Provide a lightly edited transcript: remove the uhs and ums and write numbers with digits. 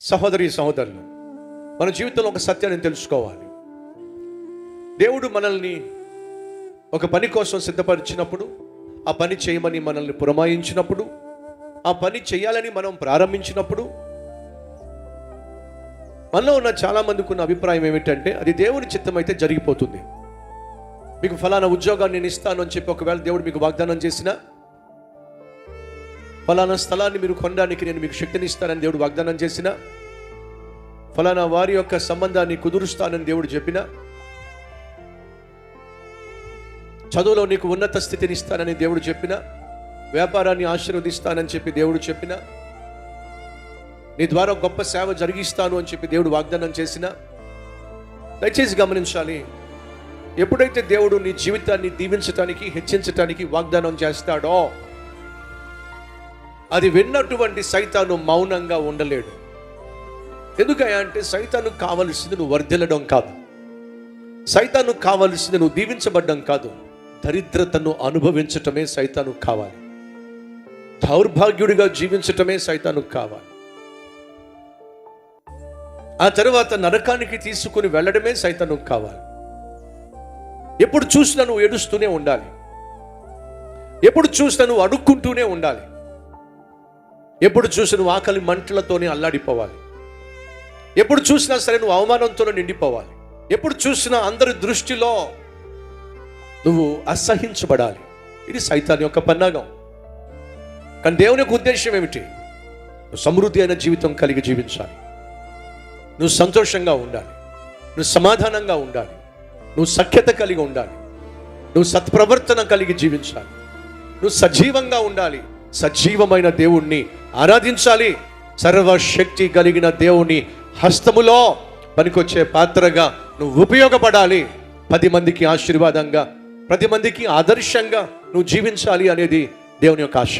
సహోదరి సహోదరులు, మన జీవితంలో ఒక సత్యాన్ని తెలుసుకోవాలి. దేవుడు మనల్ని ఒక పని కోసం సిద్ధపరిచినప్పుడు, ఆ పని చేయమని మనల్ని పురమాయించినప్పుడు, ఆ పని చేయాలని మనం ప్రారంభించినప్పుడు, మనలో ఉన్న చాలామందికి ఉన్న అభిప్రాయం ఏమిటంటే అది దేవుని చిత్తం అయితే జరిగిపోతుంది. మీకు ఫలానా ఉద్యోగాన్ని నేను ఇస్తాను అని చెప్పి ఒకవేళ దేవుడు మీకు వాగ్దానం చేసినా, ఫలానా స్థలాన్ని మీరు కొనడానికి నేను మీకు శక్తిని ఇస్తానని దేవుడు వాగ్దానం చేసిన, ఫలానా వారి యొక్క సంబంధాన్ని కుదురుస్తానని దేవుడు చెప్పిన, చదువులో నీకు ఉన్నత స్థితిని ఇస్తానని దేవుడు చెప్పిన, వ్యాపారాన్ని ఆశీర్వదిస్తానని చెప్పి దేవుడు చెప్పిన, నీ ద్వారా గొప్ప సేవ జరిగిస్తాను అని చెప్పి దేవుడు వాగ్దానం చేసిన, దయచేసి గమనించాలి. ఎప్పుడైతే దేవుడు నీ జీవితాన్ని దీవించటానికి, హెచ్చించటానికి వాగ్దానం చేస్తాడో, అది విన్నటువంటి సైతాను మౌనంగా ఉండలేడు. ఎందుకయ్యా అంటే సైతాను కావలసింది నువ్వు వర్ధిల్లడం కాదు, సైతాను కావలసింది నువ్వు దీవించబడ్డం కాదు, దరిద్రతను అనుభవించటమే సైతాను కావాలి, దౌర్భాగ్యుడిగా జీవించటమే సైతాను కావాలి. ఆ తరువాత నరకానికి తీసుకుని వెళ్ళడమే సైతాను కావాలి. ఎప్పుడు చూసినా నువ్వు ఏడుస్తూనే ఉండాలి, ఎప్పుడు చూసినా నువ్వు అడుక్కుంటూనే ఉండాలి, ఎప్పుడు చూసినా నువ్వు ఆకలి మంటలతోనే అల్లాడిపోవాలి, ఎప్పుడు చూసినా సరే నువ్వు అవమానంతోనే నిండిపోవాలి, ఎప్పుడు చూసినా అందరి దృష్టిలో నువ్వు అసహించబడాలి. ఇది సైతాన్ యొక్క పన్నాగం. కానీ దేవుని యొక్క ఉద్దేశం ఏమిటి? నువ్వు సమృద్ధి అయిన జీవితం కలిగి జీవించాలి, నువ్వు సంతోషంగా ఉండాలి, నువ్వు సమాధానంగా ఉండాలి, నువ్వు సఖ్యత కలిగి ఉండాలి, నువ్వు సత్ప్రవర్తన కలిగి జీవించాలి, నువ్వు సజీవంగా ఉండాలి, సజీవమైన దేవుణ్ణి ఆరాధించాలి, సర్వశక్తి కలిగిన దేవుని హస్తములో పనికొచ్చే పాత్రగా నువ్వు ఉపయోగపడాలి, 10 మందికి ఆశీర్వాదంగా, 10 మందికి ఆదర్శంగా నువ్వు జీవించాలి అనేది దేవుని యొక్క ఆశ.